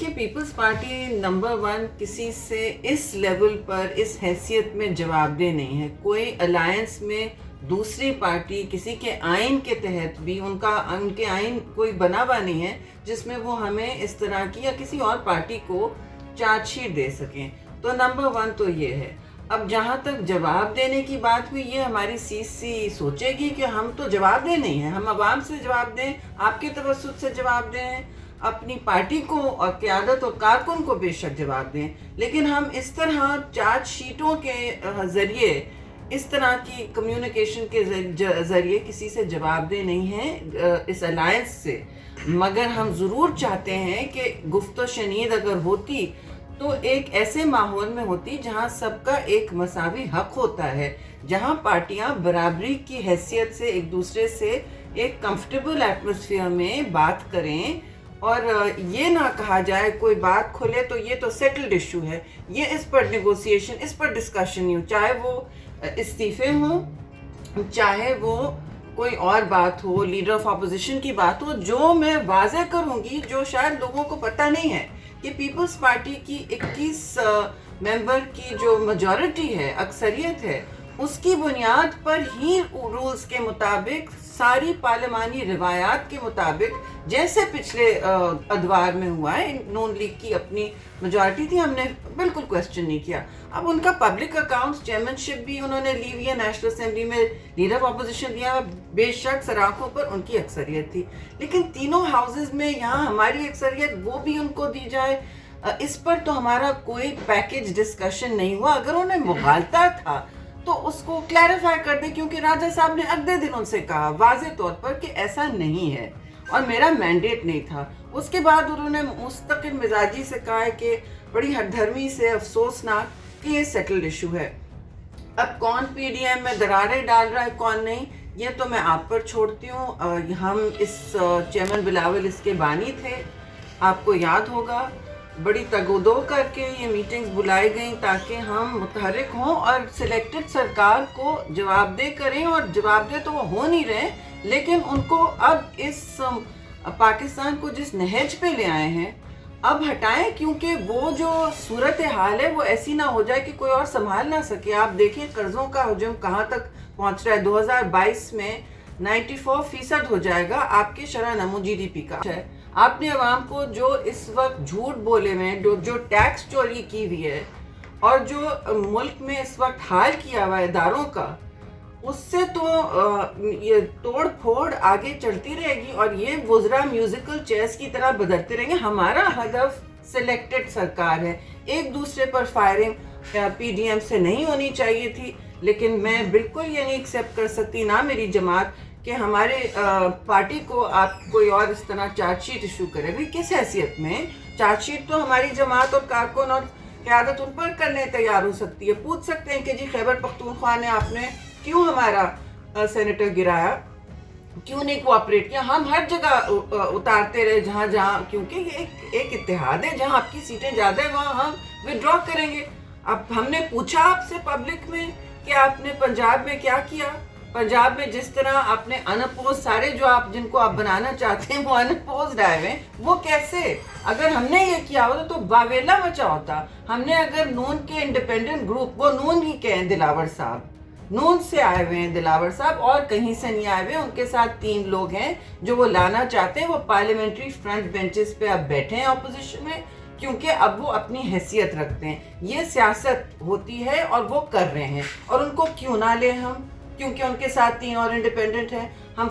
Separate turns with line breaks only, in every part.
دیکھیں Peoples party number 1 کسی سے اس لیول پر اس حیثیت میں جواب دہ نہیں ہے. کوئی الائنس میں دوسری پارٹی کسی کے آئین کے تحت بھی ان کے آئین کوئی بنا ہوا نہیں ہے جس میں وہ ہمیں اس طرح کی یا کسی اور پارٹی کو چارج شیٹ دے سکیں. تو نمبر 1 تو یہ ہے. اب جہاں تک جواب دینے کی بات ہوئی، یہ ہماری سی سی سوچے گی کہ ہم تو جواب دہ نہیں ہیں، ہم عوام سے جواب دیں، آپ کے توسط سے جواب دیں، اپنی پارٹی کو اور قیادت اور کارکن کو بے شک جواب دیں. لیکن ہم اس طرح چارج شیٹوں کے ذریعے، اس طرح کی کمیونیکیشن کے ذریعے کسی سے جواب دہ نہیں ہیں اس الائنس سے. مگر ہم ضرور چاہتے ہیں کہ گفت و شنید اگر ہوتی تو ایک ایسے ماحول میں ہوتی جہاں سب کا ایک مساوی حق ہوتا ہے، جہاں پارٹیاں برابری کی حیثیت سے ایک دوسرے سے ایک کمفرٹیبل ایٹماسفیئر میں بات کریں، اور یہ نہ کہا جائے کوئی بات کھلے تو یہ تو سیٹلڈ ایشو ہے، یہ اس پر نیگوسیشن، اس پر ڈسکشن نہیں ہو، چاہے وہ استعفے ہوں، چاہے وہ کوئی اور بات ہو، لیڈر آف اپوزیشن کی بات ہو. جو میں واضح کروں گی، جو شاید لوگوں کو پتہ نہیں ہے، کہ پیپلز پارٹی کی 21 ممبر کی جو میجورٹی ہے، اکثریت ہے، اس کی بنیاد پر ہی رولز کے مطابق، ساری پارلیمانی روایات کے مطابق، جیسے پچھلے ادوار میں ہوا ہے، نون لیگ کی اپنی میجورٹی تھی، ہم نے بالکل کویسچن نہیں کیا. اب ان کا پبلک اکاؤنٹس چیئرمین شپ بھی انہوں نے لی ہوئی ہے، نیشنل اسمبلی میں لیڈر آف اپوزیشن دیا، بے شک سراخوں پر ان کی اکثریت تھی، لیکن تینوں ہاؤسز میں یہاں ہماری اکثریت وہ بھی ان کو دی جائے، اس پر تو ہمارا کوئی پیکج ڈسکشن نہیں ہوا. اگر انہیں مغالطہ تھا تو اس کو کلیریفائی کر دیں، کیونکہ راجہ صاحب نے اگلے دن ان سے کہا واضح طور پر کہ ایسا نہیں ہے اور میرا مینڈیٹ نہیں تھا. اس کے بعد انہوں نے مستقل مزاجی سے کہا ہے کہ بڑی ہٹ دھرمی سے افسوسناک کہ یہ سیٹلڈ ایشو ہے. اب کون پی ڈی ایم میں دراریں ڈال رہا ہے، کون نہیں، یہ تو میں آپ پر چھوڑتی ہوں. ہم اس چیئرمین بلاول اس کے بانی تھے، آپ کو یاد ہوگا. بڑی تگ و دو کر کے یہ میٹنگز بلائی گئیں تاکہ ہم متحرک ہوں اور سلیکٹڈ سرکار کو جواب دہ کریں، اور جواب دہ تو وہ ہو نہیں رہے، لیکن ان کو اب اس پاکستان کو جس نہج پہ لے آئے ہیں اب ہٹائیں، کیونکہ وہ جو صورتحال ہے وہ ایسی نہ ہو جائے کہ کوئی اور سنبھال نہ سکے. آپ دیکھیں قرضوں کا حجم کہاں تک پہنچ رہا ہے. 2022 میں 94% ہو جائے گا آپ کے شرح نمو جی ڈی پی کا. آپ نے عوام کو جو اس وقت جھوٹ بولے ہوئے ہیں، جو ٹیکس چوری کی ہوئی ہے، اور جو ملک میں اس وقت حال کیا ہوا ہے اداروں کا، اس سے تو یہ توڑ پھوڑ آگے چلتی رہے گی، اور یہ وزراء میوزیکل چیئرز کی طرح بدلتے رہیں گے. ہمارا ہدف سلیکٹڈ سرکار ہے. ایک دوسرے پر فائرنگ پی ڈی ایم سے نہیں ہونی چاہیے تھی، لیکن میں بالکل یہ نہیں ایکسیپٹ کر سکتی، نہ میری جماعت، کہ ہمارے پارٹی کو آپ کوئی اور اس طرح چارج شیٹ ایشو کرے. بھی کس حیثیت میں؟ چارج شیٹ تو ہماری جماعت اور کارکن اور قیادت ان پر کرنے تیار ہو سکتی ہے. پوچھ سکتے ہیں کہ جی خیبر پختونخوا نے آپ نے کیوں ہمارا سینیٹر گرایا، کیوں نہیں کوآپریٹ کیا. ہم ہر جگہ اتارتے رہے جہاں جہاں، کیونکہ یہ ایک اتحاد ہے، جہاں آپ کی سیٹیں زیادہ ہیں وہاں ہم ودرا کریں گے. اب ہم نے پوچھا آپ سے پبلک میں کہ آپ نے پنجاب میں کیا کیا. پنجاب میں جس طرح آپ نے انپوز سارے جو آپ جن کو آپ بنانا چاہتے ہیں وہ انپوزڈ آئے ہوئے، وہ کیسے؟ اگر ہم نے یہ کیا ہوتا تو واویلا مچا ہوتا. ہم نے اگر نون کے انڈیپینڈنٹ گروپ، وہ نون ہی کے ہیں، دلاور صاحب نون سے آئے ہوئے ہیں، دلاور صاحب اور کہیں سے نہیں آئے ہوئے، ان کے ساتھ 3 لوگ ہیں جو وہ لانا چاہتے ہیں. وہ پارلیمنٹری فرنٹ بینچز پہ اب بیٹھے ہیں اپوزیشن میں، کیونکہ اب وہ اپنی حیثیت رکھتے ہیں. یہ سیاست ہوتی ہے اور وہ کر رہے ہیں، اور ان کو کیوں نہ لیں ہم، کیونکہ ان کے ساتھ 3 اور انڈیپینڈنٹ ہیں. ہم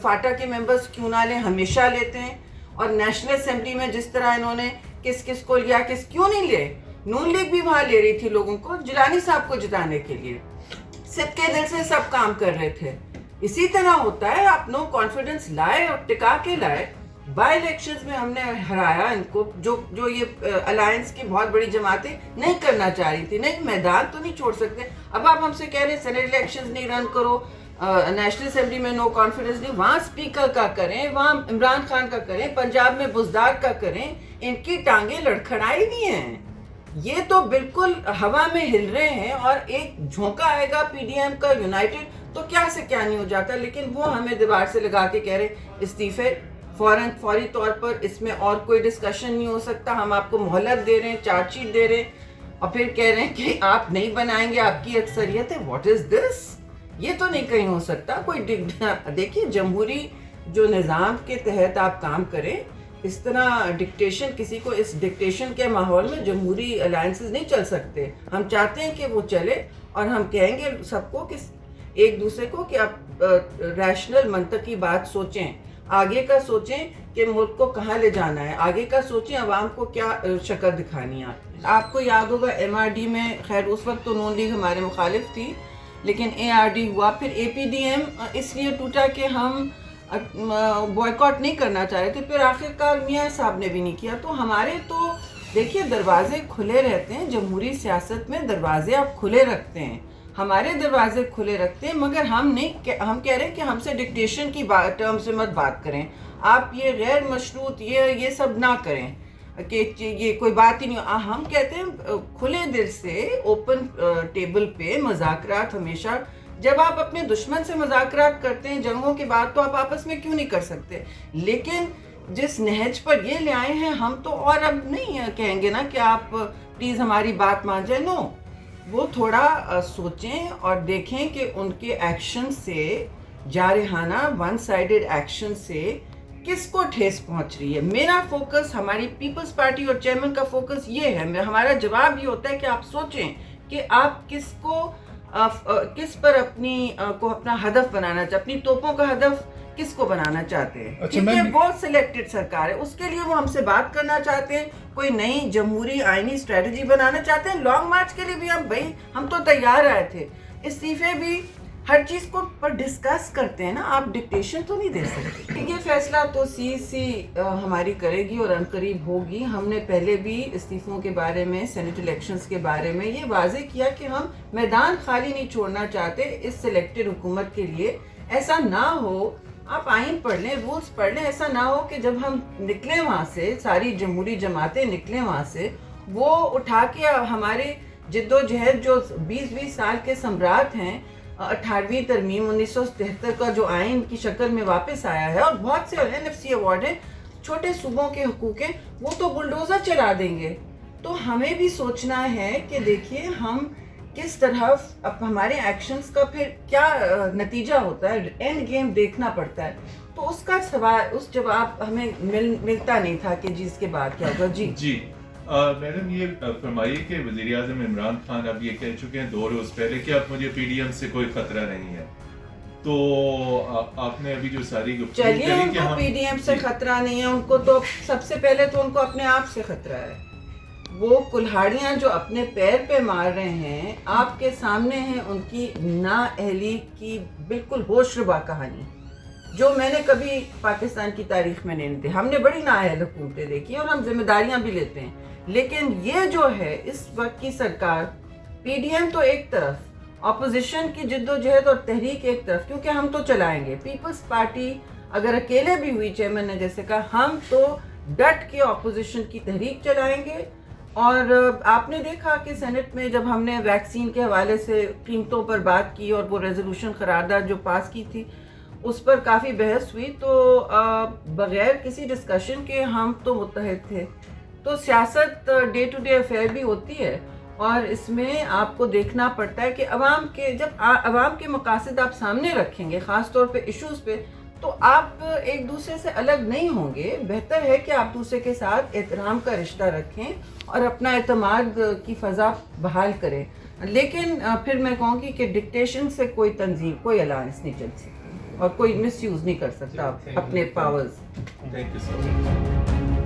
فاٹا کے ممبرز کیوں نہ لیں، ہمیشہ لیتے ہیں. اور نیشنل اسمبلی میں جس طرح انہوں نے کس کو لیا، کیوں نہیں لے. نون لیگ بھی وہاں لے رہی تھی لوگوں کو، جیلانی صاحب کو جتانے کے لیے، سب کے دل سے سب کام کر رہے تھے. اسی طرح ہوتا ہے، آپ نو کانفیڈنس لائے اور ٹکا کے لائے. بائی الیکشنز میں ہم نے ہرایا ان کو، جو یہ الائنس کی بہت بڑی جماعتیں نہیں کرنا چاہ رہی تھی. نہیں، میدان تو نہیں چھوڑ سکتے. اب آپ ہم سے کہہ رہے ہیں سینیٹ الیکشنز نہیں رن کرو، نیشنل اسمبلی میں نو کانفیڈنس نہیں، وہاں اسپیکر کا کریں، وہاں عمران خان کا کریں، پنجاب میں بزدار کا کریں. ان کی ٹانگیں لڑکھڑائی ہوئی ہیں، یہ تو بالکل ہوا میں ہل رہے ہیں. اور ایک جھونکا آئے گا پی ڈی ایم کا یونائٹڈ تو کیا سے کیا نہیں ہو جاتا. لیکن وہ ہمیں دیوار سے لگا کے کہہ رہے استعفے فوری طور پر اس میں اور کوئی ڈسکشن نہیں ہو سکتا. ہم آپ کو مہلت دے رہے ہیں, چارج شیٹ دے رہے ہیں, اور پھر کہہ رہے ہیں کہ آپ نہیں بنائیں گے, آپ کی اکثریت ہے. واٹ از دس؟ یہ تو نہیں کہیں ہو سکتا. کوئی دیکھیے, جمہوری جو نظام کے تحت آپ کام کریں, اس طرح ڈکٹیشن, کسی کو اس ڈکٹیشن کے ماحول میں جمہوری الائنسز نہیں چل سکتے. ہم چاہتے ہیں کہ وہ چلے, اور ہم کہیں گے سب کو کہ ایک دوسرے کو کہ آپ ریشنل منطقی بات سوچیں, آگے کا سوچیں کہ ملک کو کہاں لے جانا ہے, آگے کا سوچیں عوام کو کیا شکل دکھانی ہے. آپ کو یاد ہوگا MRD میں, خیر اس وقت تو نون لیگ ہمارے مخالف تھی, لیکن ARD ہوا, پھر APDM اس لیے ٹوٹا کہ ہم بوائیکاٹ نہیں کرنا چاہ رہے تھے, پھر آخرکار میاں صاحب نے بھی نہیں کیا. تو ہمارے تو دیکھیے دروازے کھلے رہتے ہیں, جمہوری سیاست میں دروازے آپ کھلے رکھتے ہیں, ہمارے دروازے کھلے رکھتے ہیں, مگر ہم کہہ رہے ہیں کہ ہم سے ڈکٹیشن کی ٹرم سے مت بات کریں, آپ یہ غیر مشروط یہ سب نہ کریں کہ یہ کوئی بات ہی نہیں. ہم کہتے ہیں کھلے دل سے اوپن ٹیبل پہ مذاکرات ہمیشہ. جب آپ اپنے دشمن سے مذاکرات کرتے ہیں جنگوں کے بعد, تو آپ آپس میں کیوں نہیں کر سکتے؟ لیکن جس نہج پر یہ لے آئے ہیں ہم تو اور اب نہیں کہیں گے نا کہ آپ پلیز ہماری بات مان جائیں. نو, وہ تھوڑا سوچیں اور دیکھیں کہ ان کے ایکشن سے, جارحانہ ون سائیڈڈ ایکشن سے کس کو ٹھیس پہنچ رہی ہے. میرا فوکس, ہماری پیپلز پارٹی اور چیئرمین کا فوکس یہ ہے, ہمارا جواب یہ ہوتا ہے کہ آپ سوچیں کہ آپ کس پر اپنا ہدف بنانا چاہتے, اپنی توپوں کا ہدف کس کو بنانا چاہتے ہیں. کیونکہ وہ سلیکٹڈ سرکار ہے, اس کے لیے وہ ہم سے بات کرنا چاہتے ہیں, کوئی نئی جمہوری آئینی اسٹریٹجی بنانا چاہتے ہیں. لانگ مارچ کے لیے بھی ہم تو تیار آئے تھے, استعفے بھی ہر چیز کو پر ڈسکس کرتے ہیں نا, آپ ڈکٹیشن تو نہیں دے سکتے. یہ فیصلہ تو CEC ہماری کرے گی اور عنقریب ہوگی. ہم نے پہلے بھی استعفوں کے بارے میں, سینٹ الیکشنز کے بارے میں یہ واضح کیا کہ ہم میدان خالی نہیں چھوڑنا چاہتے اس سلیکٹڈ حکومت کے لیے. ایسا نہ ہو, آپ آئین پڑھ لیں, رولز پڑھ لیں, ایسا نہ ہو کہ جب ہم نکلیں وہاں سے, ساری جمہوری جماعتیں نکلیں وہاں سے, وہ اٹھا کے ہمارے جد و جہد جو 20 سال کے ثمرات ہیں, 18ویں ترمیم 1973 کا جو آئین کی شکل میں واپس آیا ہے, اور بہت سے NFC ایوارڈ ہیں, چھوٹے صوبوں کے حقوق ہیں, وہ تو بلڈوزر چلا دیں گے. تو ہمیں بھی سوچنا ہے کہ دیکھیے ہم کس طرح, اب ہمارے ایکشنز کا پھر کیا نتیجہ ہوتا ہے, اینڈ گیم دیکھنا پڑتا ہے. تو اس کا سوال, اس جواب ہمیں ملتا نہیں تھا کہ جی اس کے بعد کیا ہوگا. جی
میڈم, یہ فرمائیے کہ وزیر اعظم عمران خان اب یہ کہہ چکے ہیں 2 روز پہلے کہ اب مجھے PDM سے کوئی خطرہ نہیں ہے. تو آپ نے ابھی جو ساری گفتگو کری کہ
ان کو PDM سے خطرہ نہیں ہے, ان کو تو سب سے پہلے تو ان کو اپنے آپ سے خطرہ ہے. وہ کلہاڑیاں جو اپنے پیر پہ مار رہے ہیں, آپ کے سامنے ہیں ان کی نااہلی کی بالکل ہوش ربا کہانی, جو میں نے کبھی پاکستان کی تاریخ میں نہیں دی. ہم نے بڑی نااہل حکومتیں دیکھی اور ہم ذمہ داریاں بھی لیتے ہیں, لیکن یہ جو ہے اس وقت کی سرکار, PDM تو ایک طرف, اپوزیشن کی جد و جہد اور تحریک ایک طرف, کیونکہ ہم تو چلائیں گے. پیپلز پارٹی اگر اکیلے بھی ہوئی, چیئرمین نے جیسے کہا, ہم تو ڈٹ کے اپوزیشن کی تحریک چلائیں گے. اور آپ نے دیکھا کہ سینٹ میں جب ہم نے ویکسین کے حوالے سے قیمتوں پر بات کی اور وہ ریزولوشن قرارداد جو پاس کی تھی, اس پر کافی بحث ہوئی, تو بغیر کسی ڈسکشن کے ہم تو متحد تھے. تو سیاست ڈے ٹو ڈے افیئر بھی ہوتی ہے, اور اس میں آپ کو دیکھنا پڑتا ہے کہ جب عوام کے مقاصد آپ سامنے رکھیں گے, خاص طور پہ ایشوز پہ, تو آپ ایک دوسرے سے الگ نہیں ہوں گے. بہتر ہے کہ آپ دوسرے کے ساتھ احترام کا رشتہ رکھیں اور اپنا اعتماد کی فضا بحال کریں. لیکن پھر میں کہوں گی کہ ڈکٹیشن سے کوئی تنظیم, کوئی الائنس نہیں چل سکتی, اور کوئی مس یوز نہیں کر سکتا اپنے powers.
Thank you so much.